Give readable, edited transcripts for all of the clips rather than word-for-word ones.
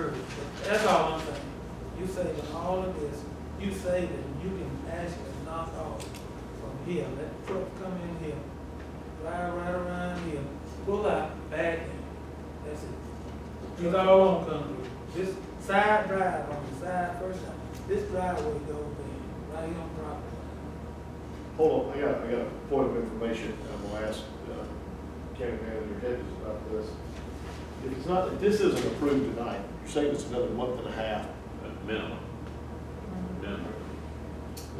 heard it, but that's all I'm saying. You saving all of this, you saving, you can actually knock off from here, let the truck come in here, drive right around here, pull out, back in, that's it. It's all on concrete. This side drive on the side, first time, this driveway goes in, right here on property. Hold on, I got a point of information, I'm gonna ask, County Manager Hedges about this. If it's not, if this isn't approved tonight, you're saying it's another month and a half. At minimum. Minimum.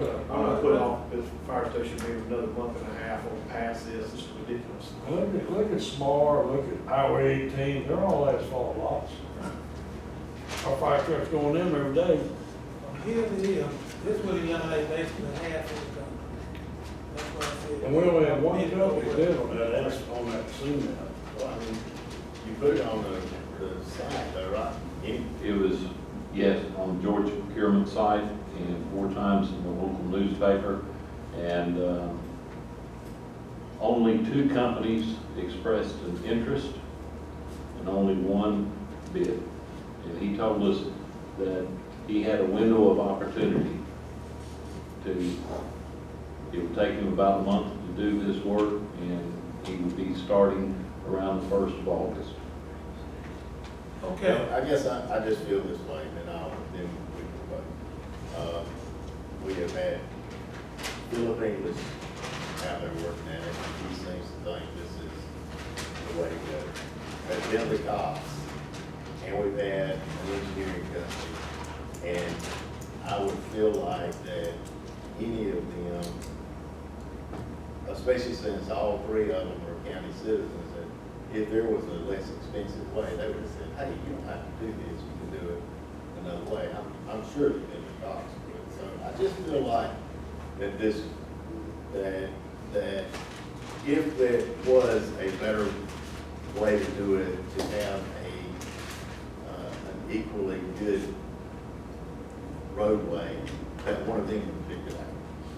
I'm gonna put off this fire station maybe another month and a half on past this, this is ridiculous. Look at Smart, look at Highway 18, they're all asphalt lots. Our fire trucks going in every day. From here to here, this would eliminate basically half of the concrete. That's what I said. And we only have one truck that did on that cement. Well, I mean, you put it on the side though, right? It was, yes, on the Georgia procurement site and 4 times in the local newspaper. And only 2 companies expressed an interest and only 1 bid. And he told us that he had a window of opportunity to, it would take him about a month to do this work, and he would be starting around the 1st of August. Okay. I guess I just feel this way, and then we can vote. We have had Philip English out there working at it, he seems to think this is the way to go. Evidently costs, and we've had an engineering company, and I would feel like that any of them, especially since all 3 of them are county citizens, that if there was a less expensive way, they would have said, hey, you don't have to do this, you can do it another way. I'm sure that there's a cost to it. So I just feel like that that if there was a better way to do it, to have an equally good roadway, that one of them would pick it up.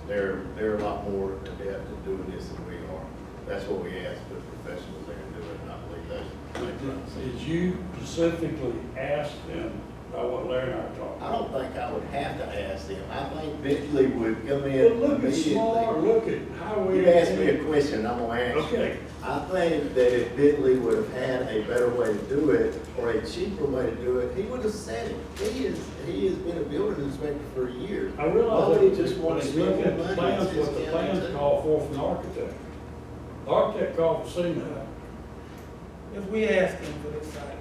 They're a lot more adept at doing this than we are. That's what we asked the professionals there to do it, and I believe that's. Did you specifically ask them about what Larry and I talked I about? don't think I would have to ask them. I think Bentley would come in But look at immediately. Smart, look at Highway 18. You asked me a question, I'm gonna answer. Okay. I think that if Bentley would have had a better way to do it, or a cheaper way to do it, he would have said it. He has been a building inspector for years. I realize Nobody that just wants to when you spend look at more the money. plans, It's what his the county plans too. call for from the architect. The architect called for cement. If we asked him for this site,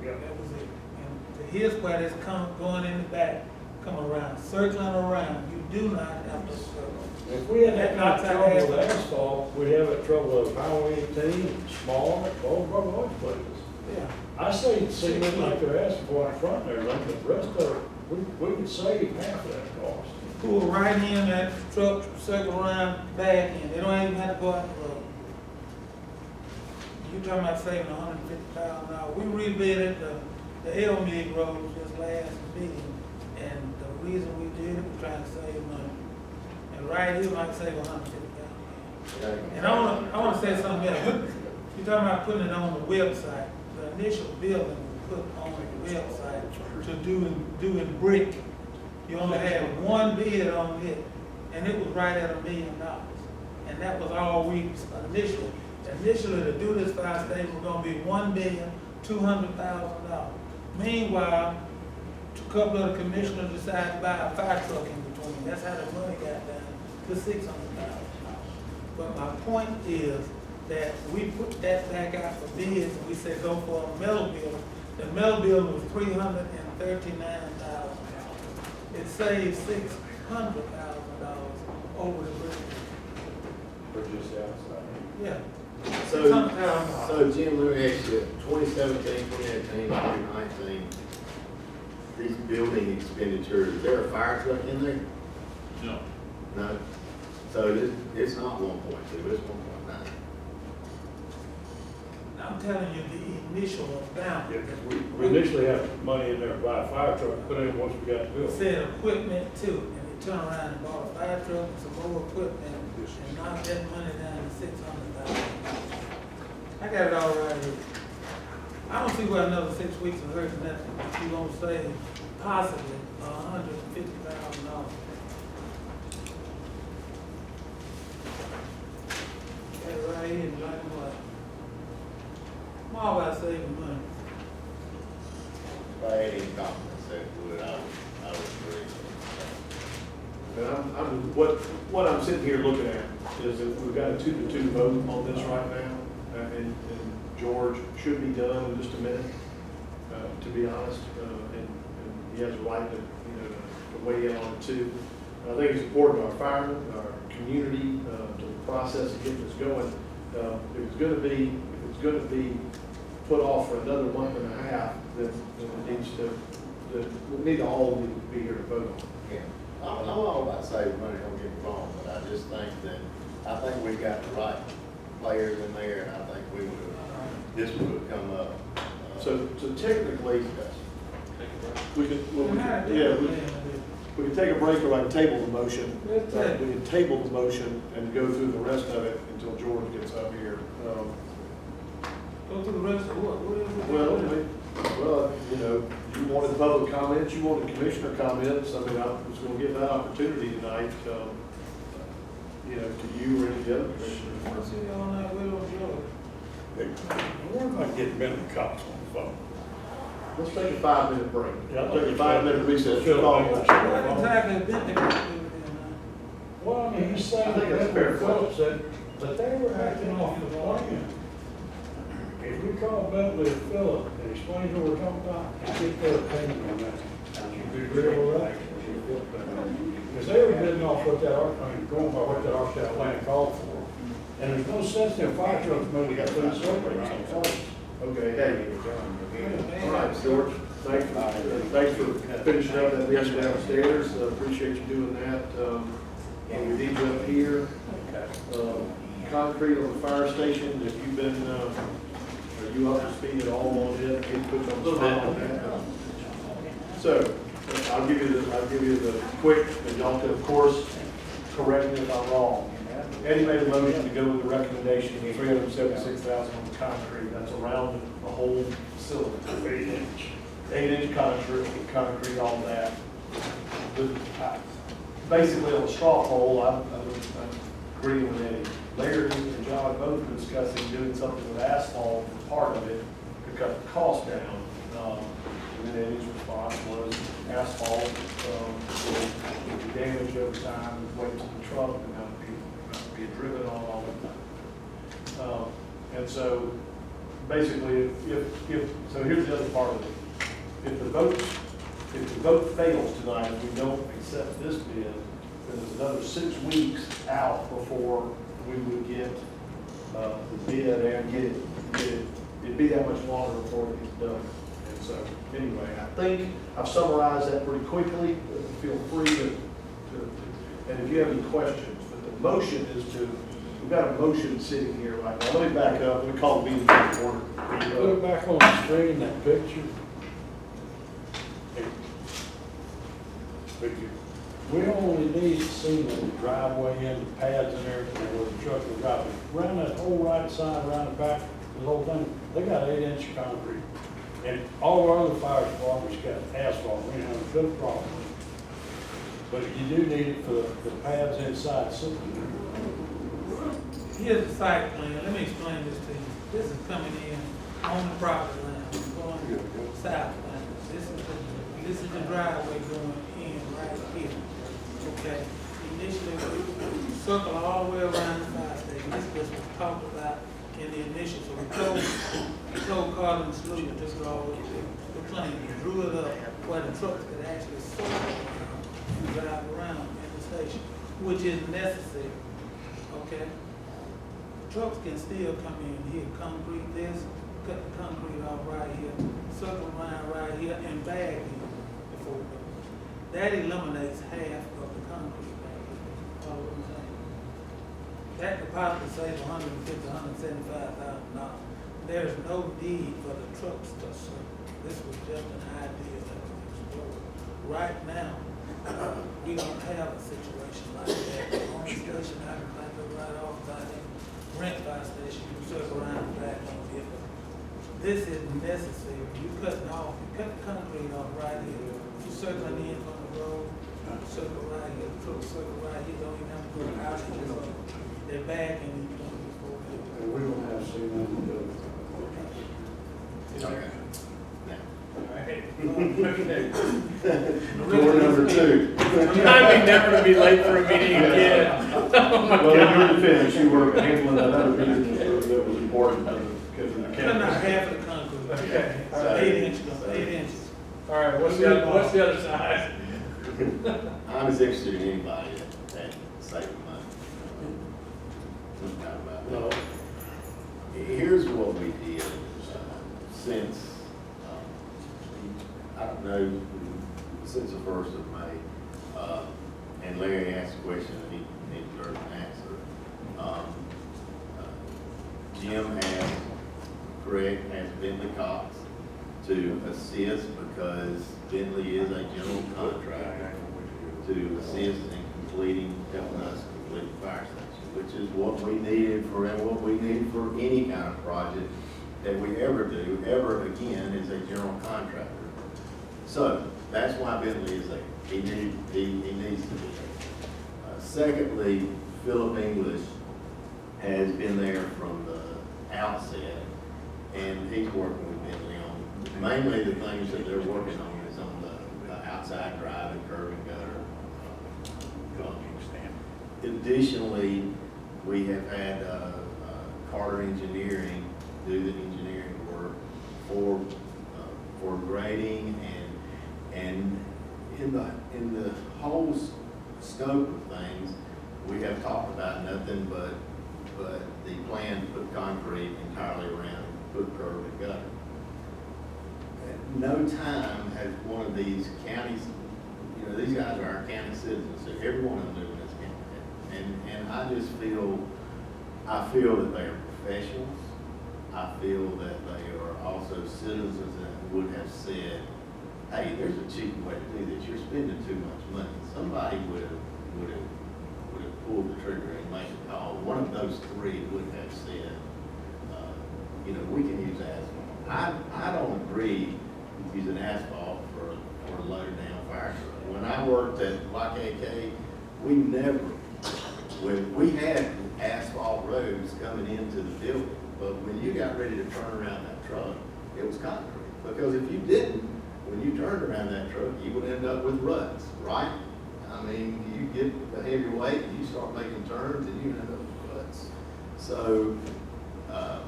Yeah. that was it. And to his part, it's going in the back, come around, circling around, you do not have to circle. If we had that kind of trouble with asphalt, we'd have that trouble of Highway 18, Smart, all of those places. Yeah. I say cement like they're asking for in front there, like the rest of it, we could save half of that cost. Pull right in that truck, circle around, back in, they don't even have to go out the road. You talking about saving $150,000. We rebid the Elmeg Road just last meeting, and the reason we did it, we're trying to save money. And right here, we might save $150,000. And I wanna say something else. You're talking about putting it on the website. The initial building was put on the website to do in brick. You only had 1 bid on it, and it was right at $1 million. And that was all we initially to do this fire station was gonna be $1,200,000. Meanwhile, a couple of the commissioners decided to buy a fire truck in between. That's how the money got down to $600,000. But my point is that we put that back out for bids, and we said go for a metal building. The metal building was $339,000. It saved $600,000 over the bridge. For just outside. Yeah. So Jim, let me ask you, 2017, 2018, 2019, these building expenditures, is there a fire truck in there? No. No? So it's not 1.2, it's 1.9. I'm telling you, the initial amount. Yeah, 'cause we initially had money in there to buy a fire truck, put in once we got the It building. said equipment too, and they turned around and bought a fire truck and some more equipment and knocked that money down to $600,000. I got it all right here. I I don't see where another 6 weeks will hurt nothing, but you gonna save possibly $150,000. That's right here in black and white. I'm all about saving money. If I had any confidence that would, I would agree. But what I'm sitting here looking at is that we've got a 2-2 vote on this right now, and George should be done in just a minute, to be honest, and he has a right to, to weigh in on it too. I think it's important to our firemen, our community, to the process of getting this going. If it's going to be put off for another month and a half, then it needs to, we need to all be here to vote on it. Yeah. I'm all about saving money, don't get me wrong, but I just think that, I think we got the right players in there, and I think this would come up. So technically, we could, we could take a break, or I can table the motion. We can table the motion and go through the rest of it until George gets up here. Go through the rest of what? What is it? Well, you wanted public comments, you wanted commissioner comments. I mean, I was going to give that opportunity tonight, to you or any of the other commissioners. I see you all night with on George. We're not getting Bentley cops on the phone. Let's take a 5-minute break. Yeah, Take a 5-minute recess. Phil, What exactly did they do then? Well, I mean, he's saying I think that's fair. Phillips said that they were acting off the plan. If we call Bentley or Phillips and explain what we're talking about, and get their opinion on that, you'd be real with that. Because they were bidding off what that, going by what that offset land called for. And there's no sense in fire trucks moving got food surveys on first. Okay, hey. All right, George, thanks for finishing up that vision downstairs. Appreciate you doing that. We need you up here. Concrete on the fire station, if you've been, are you up to speed at all on it? Can you put you on the spot on that? So, I'll give you the quick, and y'all can, of course, correct me if I'm wrong. Eddie made a motion to go with the recommendation of $376,000 on the concrete. That's around the whole facility. 8-inch concrete, all that. Basically, on the straw poll, I'm agreeing with Eddie. Larry and John both were discussing doing something with asphalt as part of it to cut the cost down. And then Eddie's response was asphalt will be damaged over time, weight to the truck, and how be driven on all the time. And so basically, so here's the other part of it. If the vote fails tonight, if we don't accept this bid, then there's another 6 weeks out before we would get the bid and get it. It'd be that much longer before it gets done. And so anyway, I think I've summarized that pretty quickly. Feel free to and if you have any questions, but the motion is we've got a motion sitting here right now. Let me back up. Let me call the meeting to order. Put back on the screen, that picture. We only need to see the driveway and the pads and everything where the truck will drive. Around that whole right side, around the back, the whole thing, they got 8-inch concrete. And all our other fire departments got asphalt. We don't have a good problem. But you do need it for the pads inside. Here's the site plan. Let me explain this to you. This is coming in on the property line, going south line. This is the driveway going in right here. Okay. Initially, we circle all the way around the fire station. This was talked about in the initial. So we told Carter and Slew to just go all the way to the plane. We drew it up where the trucks could actually circle around and drive around in the station, which is necessary. Okay. Trucks can still come in here, concrete this, cut the concrete off right here, circle around right here, and bag here before we go. That eliminates half of the concrete bag. Follow what I'm saying? That could possibly save $150,000, $175,000. There's no need for the trucks to circle. This was just an idea that was explored. Right now, we don't have a situation like that. On the station, I can think of right off by the rent fire station, you circle around the back on it. this is necessary. You cutting off, you cut the concrete off right here. You circling in from the road, circle right here, circle right here, don't even have to go out here. So they're back and you don't just go there. And we don't have to see nothing to do. Okay. Now, Door number two. I'm never gonna be late for a meeting again. Well, in your defense, you were handling that other business that was important because of the Cutting out county. half of the concrete. Okay. 8 inches. All right, what's the other side? I'm as interested in anybody that saving money. No doubt about No. that. Here's what we did, since, I don't know, since the 1st of May, and Larry asked a question that he deserved an answer. Jim asked, Greg asked Bentley Cox to assist because Bentley is a general contractor to assist in helping us complete the fire station, which is what we needed for, and what we need for any kind of project that we ever do, ever again, is a general contractor. So, that's why Bentley is there. He needs to be there. Secondly, Philip English has been there from the outset, and he's working with Bentley on, mainly the things that they're working on is on the outside drive and curb and gutter. Additionally, we have had Carter Engineering do the engineering work for grading and in the whole scope of things, we have talked about nothing but the plan to put concrete entirely around, put curb and gutter. At no time has one of these counties, these guys are our county citizens, so every one of them live in this county. And I just feel that they are professionals. I feel that they are also citizens that would have said, hey, there's a cheap way to do this. You're spending too much money. Somebody would have pulled the trigger and made a call. One of those three would have said, we can use asphalt. I don't agree with using asphalt for a loaded down fire truck. When I worked at YKK, we had asphalt roads coming into the building, but when you got ready to turn around that truck, it was concrete. Because if you didn't, when you turned around that truck, you would end up with ruts, right? I mean, you get a heavy weight, and you start making turns, and you end up with ruts. So,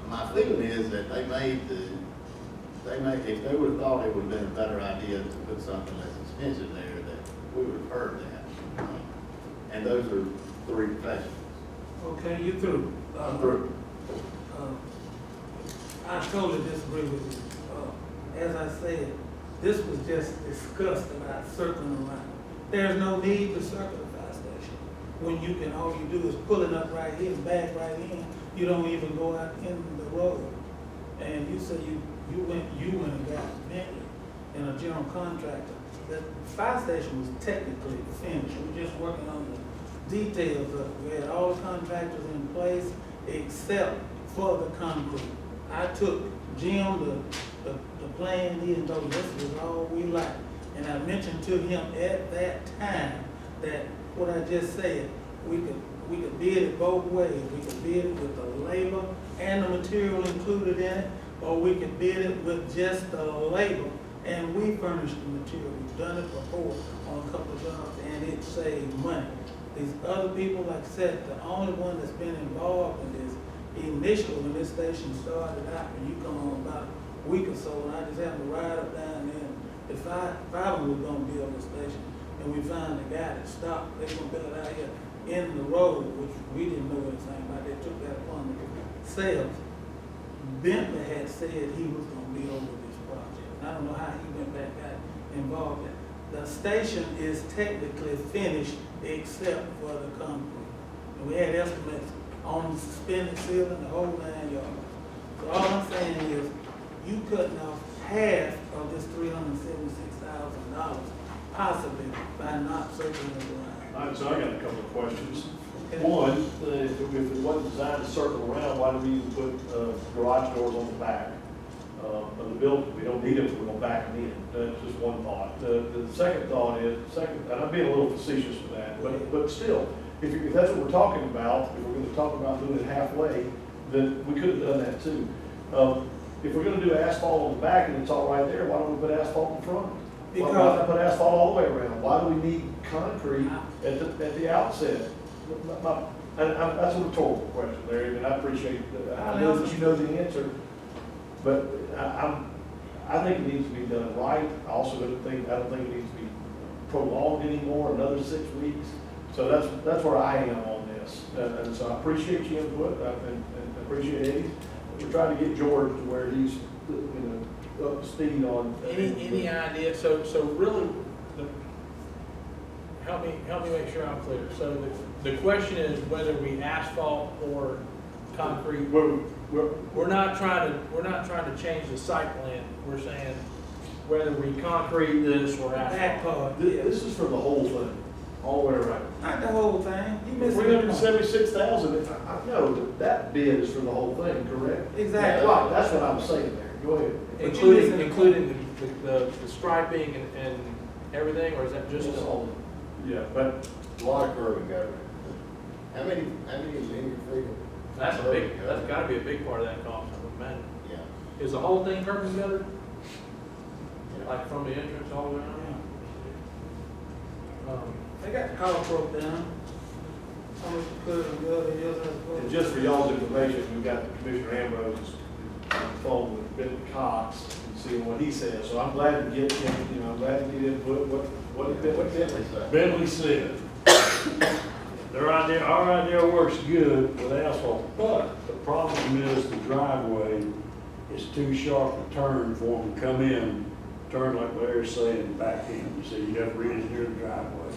my feeling is that if they would have thought it would have been a better idea to put something less expensive there, that we would have heard that. And those are three professionals. Okay, you through. I'm through. I totally disagree with you. As I said, this was just discussed about circling around. There's no need to circle the fire station when you can, all you do is pull it up right here and back right in. You don't even go out in the road. And you say you went and got Bentley and a general contractor. The fire station was technically finished. We were just working on the details of it. We had all the contractors in place except for the concrete. I took Jim the plan, he told me this was all we liked. And I mentioned to him at that time that what I just said, we could bid it both ways. We could bid it with the labor and the material included in it, or we could bid it with just the labor and we furnish the material. We've done it before on a couple of jobs and it saved money. These other people, like I said, the only one that's been involved in this initially when this station started out, and you come on about a week or so, and I just happened to ride up down there, and the five of them was gonna build the station, and we found the guy that stopped, they gonna build it out here in the road, which we didn't know anything about, they took that upon themselves. Bentley had said he was gonna be over this project, and I don't know how he went back, got involved in it. The station is technically finished except for the concrete. And we had estimates on the suspended ceiling, the whole 9 yards. So all I'm saying is, you cutting off half of this $376,000 possibly by not circling it around. All right, so I got a couple of questions. Okay. One, if it wasn't designed to circle around, why did we even put garage doors on the back? of the building. We don't need them, we're gonna back them in. That's just one thought. The second thought is, and I'm being a little facetious with that, but still, if that's what we're talking about, if we're gonna talk about doing it halfway, then we could have done that too. If we're gonna do asphalt on the back and it's all right there, why don't we put asphalt in front? Why not put asphalt all the way around? Why do we need concrete at the outset? That's a rhetorical question, Larry, and I appreciate that. I know that you know the answer, but I think it needs to be done right. I also don't think it needs to be prolonged anymore, another 6 weeks. So that's where I am on this. And so I appreciate your input, and appreciate Eddie. We're trying to get George to where he's, up to speed on. Any idea, so really, help me make sure I'm clear. So the question is whether we asphalt or concrete. We're not trying to change the site plan. We're saying whether we concrete this or That asphalt. part, This is for the whole thing, all the way around. not the whole thing. You missed it. 376,000, I know that bid is for the whole thing, correct? Exactly. Right, that's what I'm saying there, go ahead. Including the striping and everything, or is that just Just the all, yeah, but A lot of curb and gutter. How many linear feet? That's gotta be a big part of that cost, I would imagine. Yeah. Is the whole thing curb and gutter? Yeah. Like from the entrance all the way around? They got the color broke down. How much you put in the other, and just for y'all's information, we've got Commissioner Ambrose on the phone with Bentley Cox and seeing what he says. So I'm glad to get him, I'm glad to get input, what Bentley said. Bentley said, our idea works good with asphalt, but the problem is the driveway is too sharp a turn for them to come in, turn like Larry's saying, back in. So you have to re-engineer the driveway.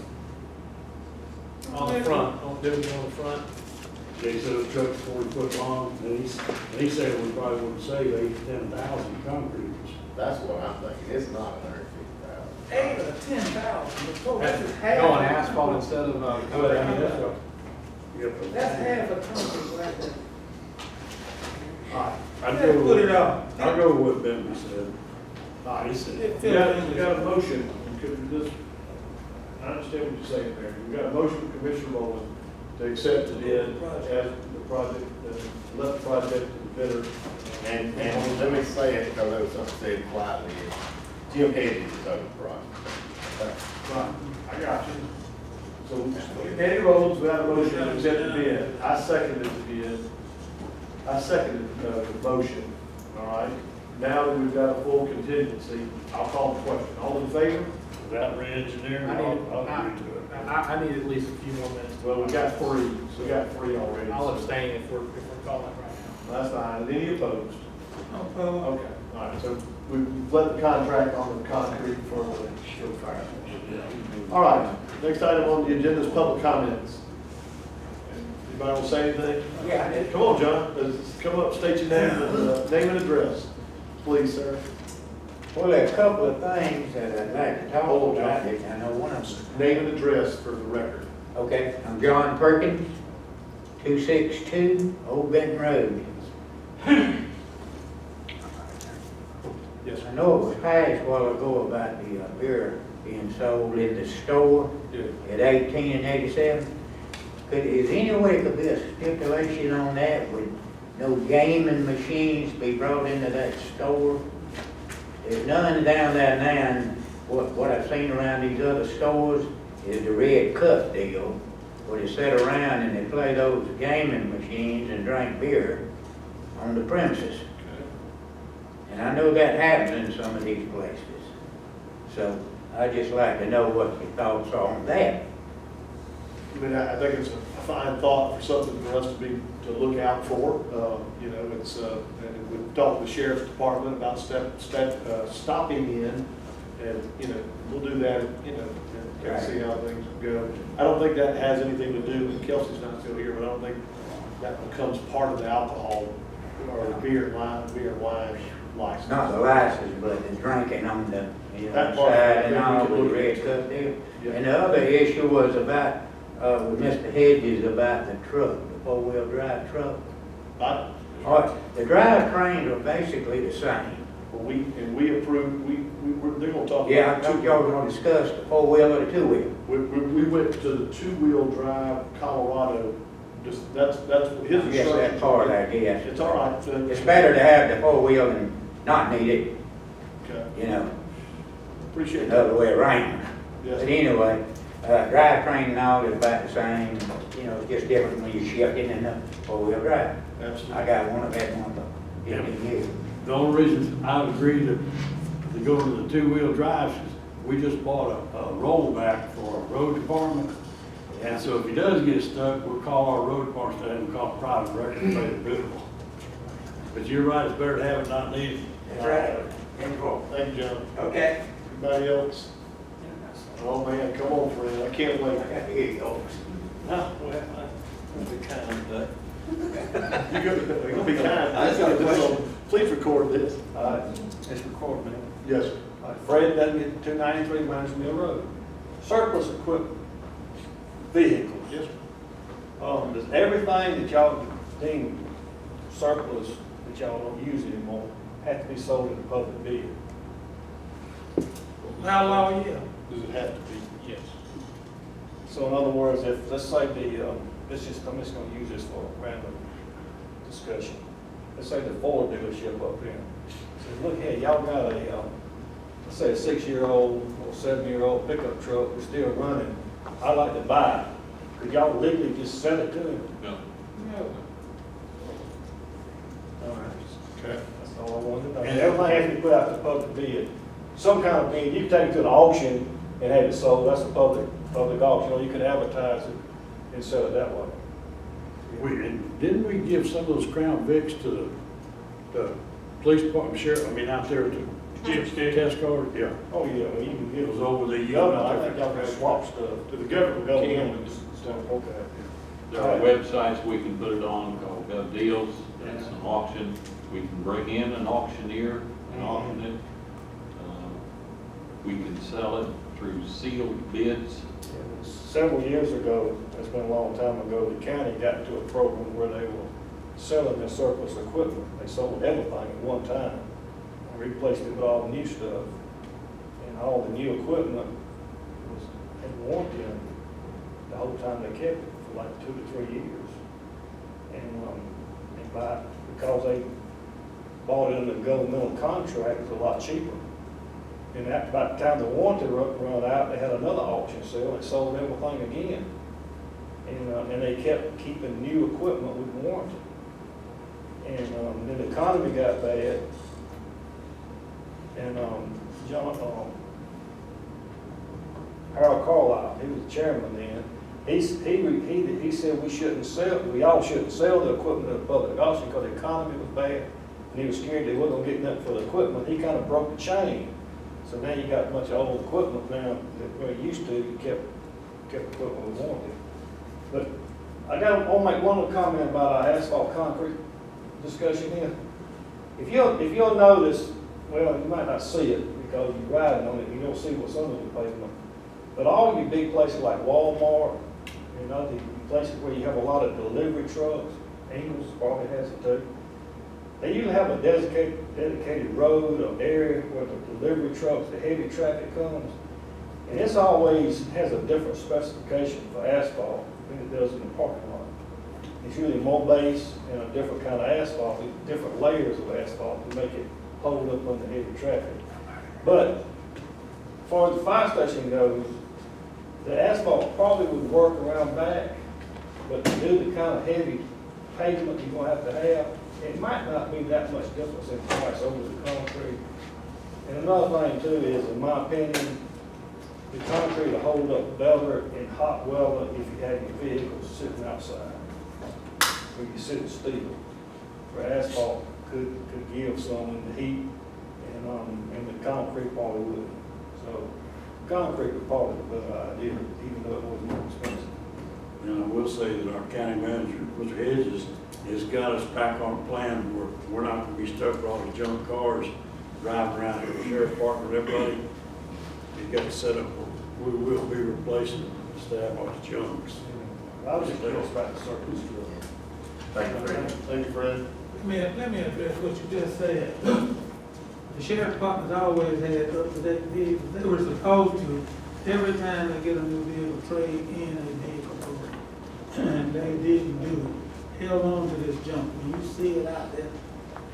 On the front, on the front? They said the truck's 40 foot long, and he said we probably wouldn't save 8,000 to 10,000 concrete. That's what I'm thinking, it's not 150,000. 8 or 10,000. That's That's half. going asphalt instead of, Yep. That's half a concrete right there. I'd Yeah, go put it with, up. I'll go with what Bentley said. He It said, fits We got a motion, I understand what you're saying there. We got a motion from Commissioner Rowland to accept the bid as the project, let the project to the bidder. And let me say it, because there was something said quietly, Jim Eddie is over the project. Right, I got you. So Eddie Rowlands, we got a motion to accept the bid. I seconded the bid. I seconded the motion, all right? Now that we've got a full contingency, I'll call the question. All in favor? without re-engineering, I'll agree to it. I need at least a few more minutes. Well, we got three, so we got three already. I'll abstain if we're calling right That's fine. Any opposed? No problem. Okay, all right, so we've let the contract on the concrete for fire. All right, next item on the agenda is public comments. Anybody want to say anything? Yeah. Come on, John, come up, state your name and address, please, sir. Well, there are a couple of things that I'd like to talk Hold on, about. John. I know one of them. Name and address for the record. Okay, I'm John Perkins, 262 Old Benton Road. Yes, I know it was passed a while ago about the beer being sold in the store at 18 and 87. Is any way could be a stipulation on that? Would no gaming machines be brought into that store? There's none down there now, and what I've seen around these other stores is the red cup deal, where they sit around and they play those gaming machines and drink beer on the premises. And I know that happens in some of these places. So I'd just like to know what your thoughts are on that. I mean, I think it's a fine thought for something for us to look out for. It's, and we've talked with the sheriff's department about stopping in, and, we'll do that, and see how things go. I don't think that has anything to do, and Kelsey's not still here, but I don't think that becomes part of the alcohol or the beer and wine license. Not the license, but the drinking on the, That part, side and I all think we with can the look red at. cup deal. Yeah. And the other issue was about, with Mr. Hedges about the truck, the four-wheel drive truck. Right? All right, the drivetrains are basically the same. Well, we approved, they're gonna talk. Yeah, I about thought y'all were gonna discuss the four-wheel or the two-wheel. We went to the two-wheel drive Colorado, that's his instruction. Yes, that's hard, I guess. It's all right. It's better to have the four-wheel than not need it, Okay, you know, appreciate another that. way around. Yes. But anyway, drivetrain and all is about the same, you know, it's just different when you're shifting in the four-wheel drive. Absolutely. I got one, I've had one for 15 years. The only reason I would agree to go to the two-wheel drives is we just bought a rollback for our road department. And so if he does get stuck, we'll call our road department, instead of call private record and pay the bill. But you're right, it's better to have it not needed. That's right. Thank you, John. Okay. Anybody else? Oh, man, come on, friend, I can't wait. Here you go. No, well, I'm gonna be kind, but You're gonna be kind. I just got a question. Please record this. it's recorded, man. Yes, sir. Fred W. 293 Mines Mill Road. Surplus equipment, vehicles. Yes, sir. Does everything that y'all deem surplus that y'all don't use anymore have to be sold in the public bid? How long, yeah? Does it have to be? Yes. So in other words, if, let's say I'm just gonna use this for a random discussion. Let's say the Ford dealership up here says, look here, y'all got a, let's say a 6-year-old or 7-year-old pickup truck, we're still running. I'd like to buy it. Could y'all legally just sell it to him? No. No. All right. Okay. That's all I wanted to know. And everything has to be put out to public bid. Some kind of bid, you can take it to an auction and have it sold, that's a public auction, or you can advertise it and sell it that way. And didn't we give some of those Crown Vics to the police department, sheriff, out there to test cars? Yeah. Oh, yeah, well, you can It give was it over the. government, I think y'all can swap stuff. To the government. Okay. There are websites we can put it on called Gov Deals, that's an auction. We can bring in an auctioneer and auction it. We can sell it through sealed bids. Several years ago, it's been a long time ago, the county got into a program where they were selling their surplus equipment. They sold everything at one time, and replaced it with all the new stuff. And all the new equipment had warranty on it the whole time they kept it, for like 2 to 3 years. And because they bought it under a governmental contract, it was a lot cheaper. And after about the time the warranty run out, they had another auction sale and sold everything again. And they kept keeping new equipment with warranty. And then the economy got bad. And Harold Carlisle, he was the chairman then. He said we all shouldn't sell the equipment at a public auction because the economy was bad. And he was scared they wasn't gonna get nothing for the equipment. He kind of broke the chain. So now you got a bunch of old equipment now that we're used to, you kept equipment with warranty. But I'll make one little comment about our asphalt concrete discussion here. If you'll notice, well, you might not see it because you're riding on it, you don't see what's under the pavement. But all your big places like Walmart, the places where you have a lot of delivery trucks, Ingles probably has it too. They usually have a dedicated road or area where the delivery trucks, the heavy traffic comes. And this always has a different specification for asphalt than it does in the parking lot. It's usually more base and a different kind of asphalt, with different layers of asphalt to make it hold up under heavy traffic. But as far as the fire station goes, the asphalt probably would work around back, but to do the kind of heavy pavement you're gonna have to have, it might not be that much difference in price over the concrete. And another thing too is, in my opinion, the concrete will hold up better in hot weather if you have your vehicles sitting outside, where you sit still. Where asphalt could give some in the heat, and the concrete probably wouldn't. So concrete would probably be a better idea, even though it was more expensive. And I will say that our county manager, Mr. Hedges, has got us back on a plan where we're not gonna be stuck with all the junk cars driving around here, the sheriff department, everybody. He's got it set up where we will be replacing staff on the junks. I was just curious about the surplus truck. Thank you, Fred. Thank you, Fred. Let me address what you just said. the sheriff's department's always had up-to-date vehicles. They were supposed to, every time they get a new vehicle, trade in a vehicle for it. And they didn't do it. Held on to this junk. When you see it out there,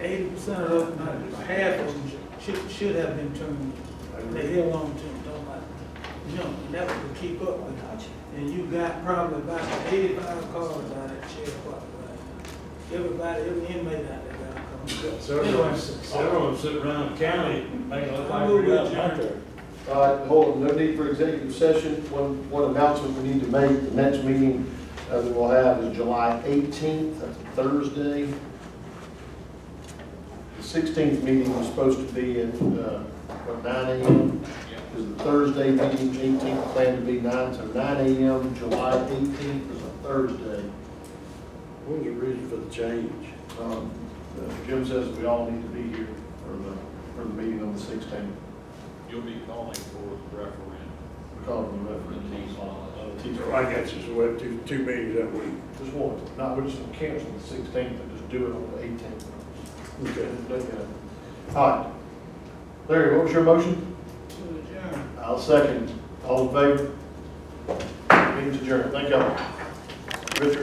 80% of them, half of them should have been turned in. They held on to them, don't like junk. And that was to keep up with it. And you got probably about 85 cars out at the sheriff's department right now. Everybody, every inmate out there got a car. Several of them sit around the county, making it look like we got a hunter. All right, hold on, no need for executive session. One announcement we need to make, the next meeting that we'll have is July 18th, that's a Thursday. The 16th meeting was supposed to be at, 9 a.m. Is the Thursday meeting, 18th planned to be 9 a.m., July 18th is a Thursday. What was the reason for the change? Jim says we all need to be here for the meeting on the 16th. You'll be calling for referendum. We're calling the referendum. I got you, so we have two meetings that week. Just one, not, we're just gonna cancel the 16th and just do it on the 18th. Okay. All right. Larry, what was your motion? To adjourn. I'll second. All in favor? Meeting's adjourned. Thank y'all. Richard.